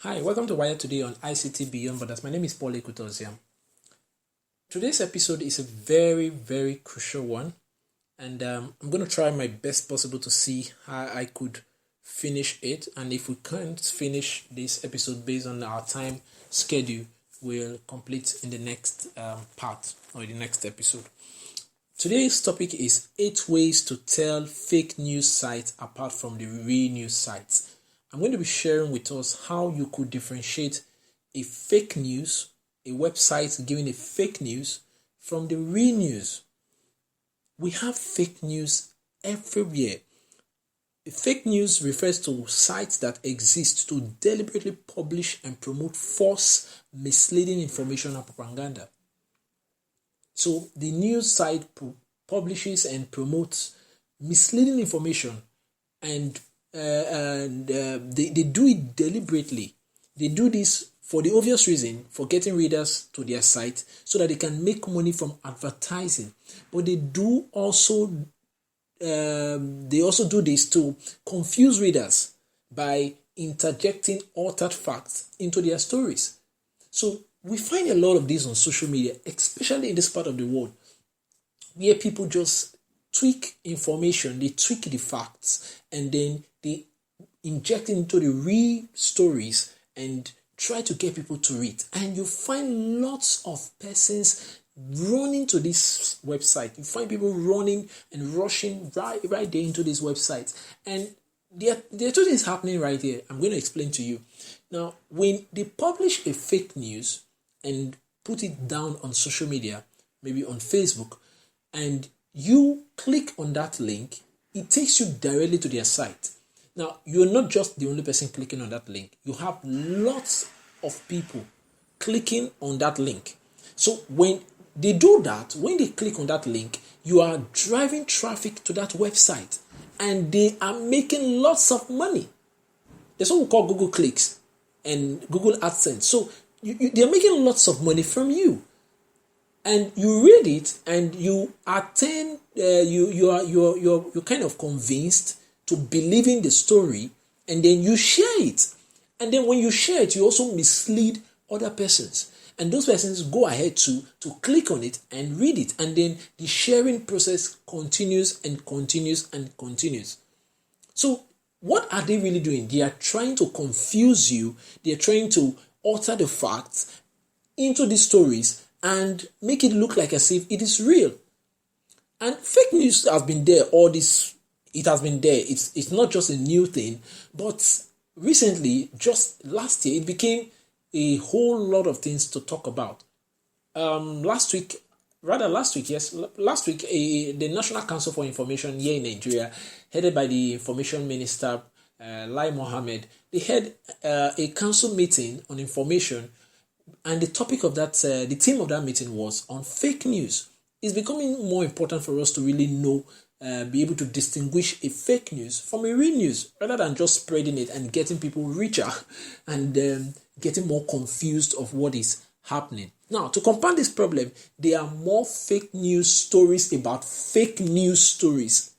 Hi, welcome to Wire Today on ICT Beyond Borders. My name is Paul Ekutoziam. Today's episode is a very, very crucial one, and I'm going to try my best possible to see how I could finish it. And if we can't finish this episode based on our time schedule, we'll complete in the next part or the next episode. Today's topic is 8 ways to tell fake news sites apart from the real news sites. I'm going to be sharing with us how you could differentiate a fake news, a website giving a fake news, from the real news. We have fake news everywhere. Fake news refers to sites that exist to deliberately publish and promote false, misleading information and propaganda. So the news site publishes and promotes misleading information, and they do it deliberately. They do this for the obvious reason, for getting readers to their site so that they can make money from advertising. But they also do this to confuse readers by interjecting altered facts into their stories. So we find a lot of this on social media, especially in this part of the world, where people just tweak information, they tweak the facts, and then they inject into the real stories and try to get people to read. And you find lots of persons running to this website. You find people running and rushing right there into this website. And there are two things happening right here. I'm going to explain to you. Now, when they publish a fake news and put it down on social media, maybe on Facebook, and you click on that link, it takes you directly to their site. Now, you're not just the only person clicking on that link. You have lots of people clicking on that link. So when they do that, when they click on that link, you are driving traffic to that website, and they are making lots of money. There's what we call Google clicks and Google AdSense. So they're making lots of money from you. And you read it, and you attend. You're kind of convinced to believe in the story, and then you share it. And then when you share it, you also mislead other persons, and those persons go ahead to click on it and read it, and then the sharing process continues and continues and continues. So what are they really doing? They are trying to confuse you. They are trying to alter the facts into these stories and make it look like as if it is real. And fake news has been there it has been there. It's not just a new thing, but recently, just last year, it became a whole lot of things to talk about. Last week, the National Council for Information here in Nigeria, headed by the Information Minister, Lai Mohammed, they had a council meeting on information. And the topic of that, the theme of that meeting was on fake news. It's becoming more important for us to really know, be able to distinguish a fake news from a real news, rather than just spreading it and getting people richer and getting more confused of what is happening. Now, to compound this problem, there are more fake news stories about fake news stories.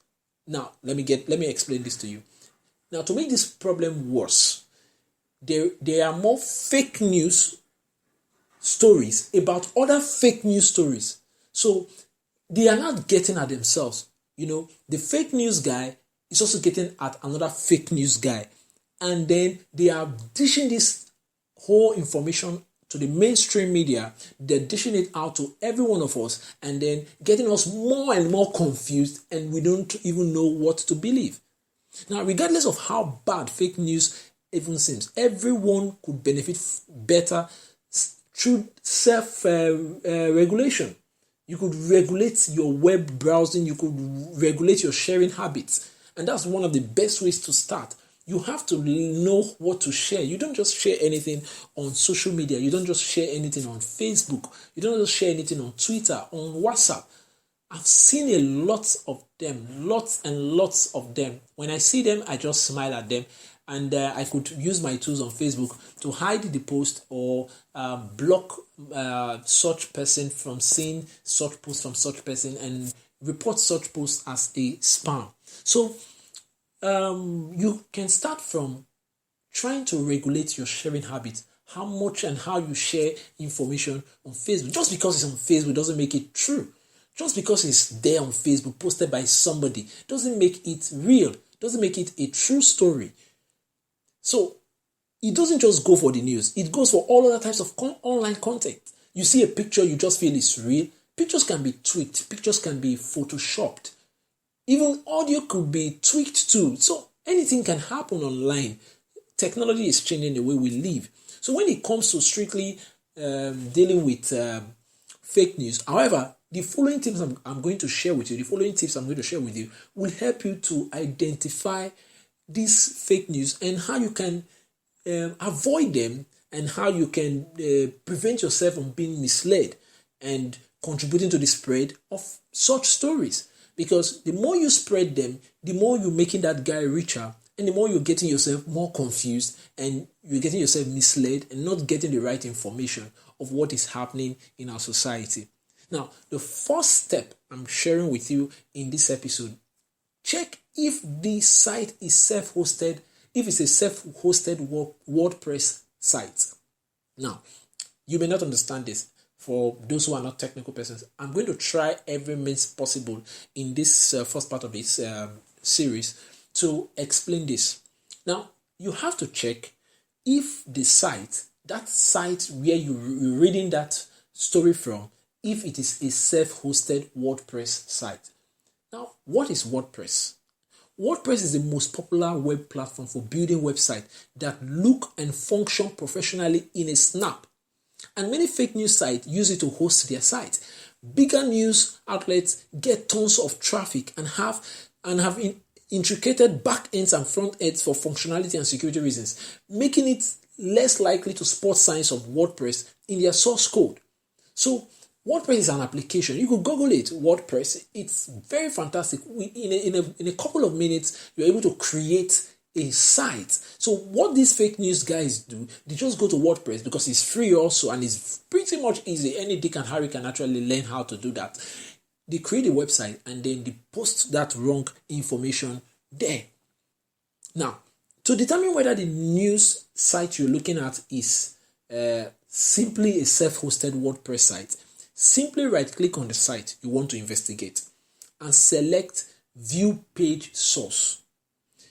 Now, let me explain this to you. Now, to make this problem worse, there are more fake news stories about other fake news stories. So they are not getting at themselves. The fake news guy is also getting at another fake news guy. And then they are dishing this whole information to the mainstream media. They're dishing it out to every one of us, and then getting us more and more confused, and we don't even know what to believe. Now, regardless of how bad fake news even seems, everyone could benefit better through self-regulation. You could regulate your web browsing. You could regulate your sharing habits. And that's one of the best ways to start. You have to know what to share. You don't just share anything on social media. You don't just share anything on Facebook. You don't just share anything on Twitter, on WhatsApp. I've seen a lot of them, lots and lots of them. When I see them, I just smile at them. And I could use my tools on Facebook to hide the post or block such person from seeing such post from such person and report such post as a spam. So you can start from trying to regulate your sharing habits, how much and how you share information on Facebook. Just because it's on Facebook doesn't make it true. Just because it's there on Facebook, posted by somebody, doesn't make it real, doesn't make it a true story. So it doesn't just go for the news. It goes for all other types of online content. You see a picture, you just feel it's real. Pictures can be tweaked. Pictures can be photoshopped. Even audio could be tweaked too. So anything can happen online. Technology is changing the way we live. So when it comes to strictly dealing with fake news, however, the following tips I'm going to share with you, will help you to identify these fake news and how you can avoid them, and how you can prevent yourself from being misled and contributing to the spread of such stories. Because the more you spread them, the more you're making that guy richer, and the more you're getting yourself more confused, and you're getting yourself misled and not getting the right information of what is happening in our society. Now, the first step I'm sharing with you in this episode, check if the site is self-hosted, if it's a self-hosted WordPress site. Now, you may not understand this. For those who are not technical persons, I'm going to try every means possible in this first part of this series to explain this. Now, you have to check if the site, that site where you're reading that story from, if it is a self-hosted WordPress site. Now, what is WordPress? WordPress is the most popular web platform for building websites that look and function professionally in a snap. And many fake news sites use it to host their site. Bigger news outlets get tons of traffic and have intricate back ends and front ends for functionality and security reasons, making it less likely to spot signs of WordPress in their source code. So WordPress is an application. You could Google it, WordPress. It's very fantastic. In a couple of minutes, you're able to create a site. So what these fake news guys do, they just go to WordPress because it's free also, and it's pretty much easy. Any Dick and Harry can actually learn how to do that. They create a website and then they post that wrong information there. Now, to determine whether the news site you're looking at is simply a self-hosted WordPress site, simply right-click on the site you want to investigate and select View Page Source.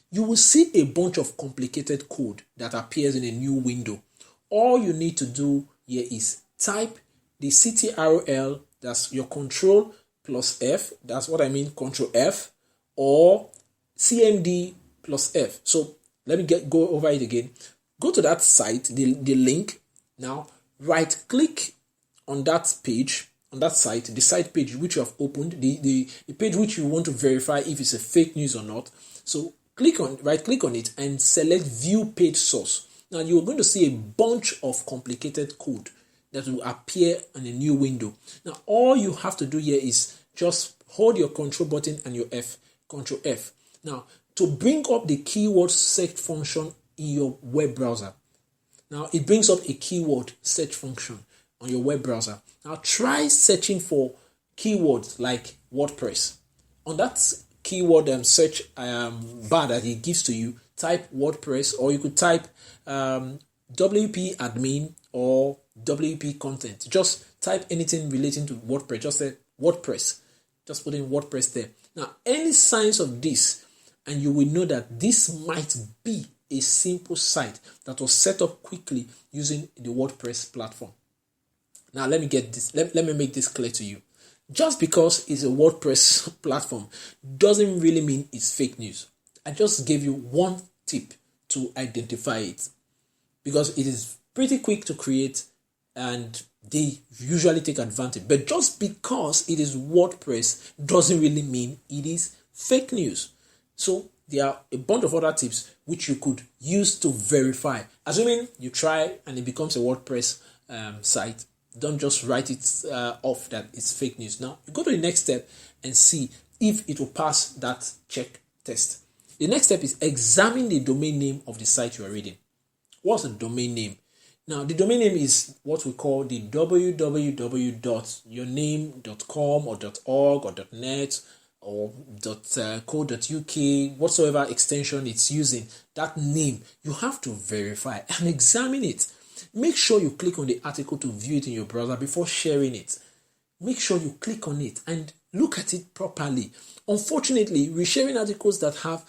You will see a bunch of complicated code that appears in a new window. All you need to do here is type the CTRL, that's your Control plus F, that's what I mean, Control F, or CMD plus F. So let me go over it again. Go to that site, the link. Now right click on that page, on that site, the site page which you have opened, the page which you want to verify if it's a fake news or not. So right click on it and select View Page Source. Now you're going to see a bunch of complicated code that will appear in a new window. Now all you have to do here is just hold your Control button and your Control F. Now to bring up the keyword search function in your web browser. Now it brings up a keyword search function on your web browser. Now try searching for keywords like WordPress. On that keyword search bar that it gives to you, type WordPress, or you could type WP admin or WP content. Just type anything relating to WordPress. Just say WordPress. Just put in WordPress there. Now, any signs of this, and you will know that this might be a simple site that was set up quickly using the WordPress platform. Now, let me make this clear to you. Just because it's a WordPress platform doesn't really mean it's fake news. I just gave you one tip to identify it, because it is pretty quick to create and they usually take advantage. But just because it is WordPress doesn't really mean it is fake news. So there are a bunch of other tips which you could use to verify. Assuming you try and it becomes a WordPress site, don't just write it off that it's fake news. Now, you go to the next step and see if it will pass that check test. The next step is examine the domain name of the site you are reading. What's the domain name? Now, the domain name is what we call the www.yourname.com or .org or .net or .co.uk, whatsoever extension it's using, that name, you have to verify and examine it. Make sure you click on the article to view it in your browser before sharing it. Make sure you click on it and look at it properly. Unfortunately, resharing articles that have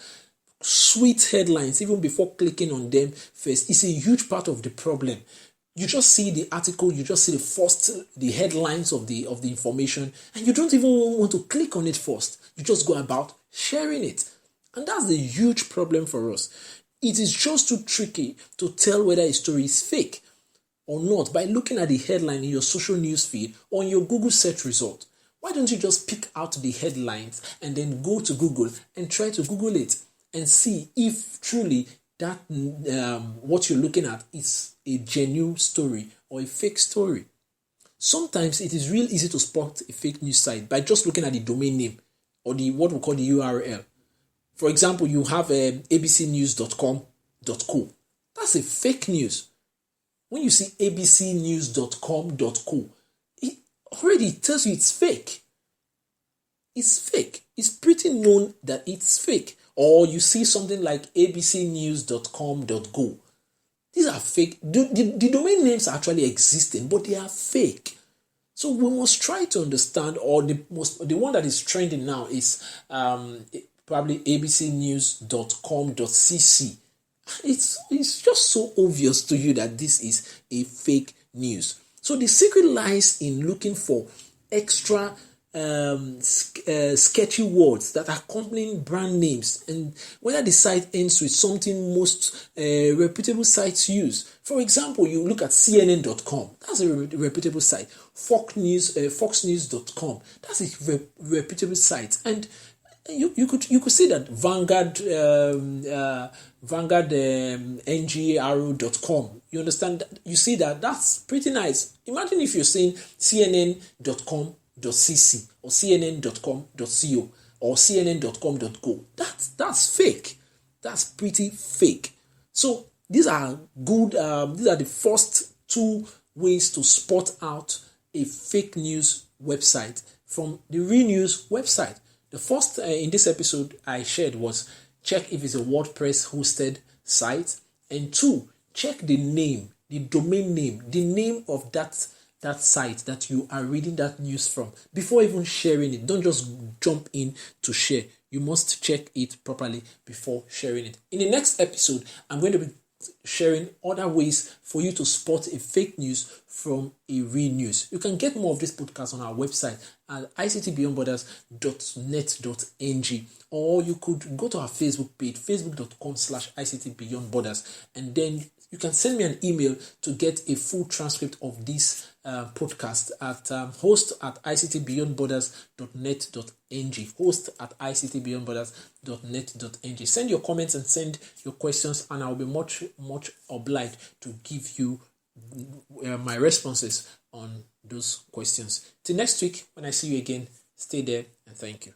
sweet headlines even before clicking on them first is a huge part of the problem. You just see the article, you just see the headlines of the information, and you don't even want to click on it first. You just go about sharing it. And that's the huge problem for us. It is just too tricky to tell whether a story is fake or not by looking at the headline in your social news feed or in your Google search result. Why don't you just pick out the headlines and then go to Google and try to Google it and see if truly that what you're looking at is a genuine story or a fake story. Sometimes it is real easy to spot a fake news site by just looking at the domain name or the what we call the URL. For example, you have abcnews.com.co. That's a fake news. When you see abcnews.com.co, it already tells you it's fake. It's fake. It's pretty known that it's fake. Or you see something like abcnews.com.go. These are fake. The domain names are actually existing, but they are fake. So we must try to understand, or the one that is trending now is probably abcnews.com.cc. It's just so obvious to you that this is a fake news. So the secret lies in looking for extra sketchy words that are accompanying brand names, and whether the site ends with something most reputable sites use. For example, you look at CNN.com, that's a reputable site. Foxnews.com, that's a reputable site. And you could see that NGRO.com. You understand that? You see that? That's pretty nice. Imagine if you're saying CNN.com.cc or CNN.com.co or CNN.com.go. That's fake. That's pretty fake. So these are good. These are the first two ways to spot out a fake news website from the real news website. The first in this episode I shared was check if it's a WordPress hosted site, and 2, check the name, the domain name, the name of that site that you are reading that news from before even sharing it. Don't just jump in to share. You must check it properly before sharing it. In the next episode, I'm going to be sharing other ways for you to spot a fake news from a real news. You can get more of this podcast on our website at ictbeyondborders.net.ng, or you could go to our Facebook page, facebook.com/ictbeyondborders, and then you can send me an email to get a full transcript of this podcast at host@ictbeyondborders.net.ng, host@ictbeyondborders.net.ng. Send your comments and send your questions, and I'll be much obliged to give you my responses on those questions. Till next week, when I see you again, stay there and thank you.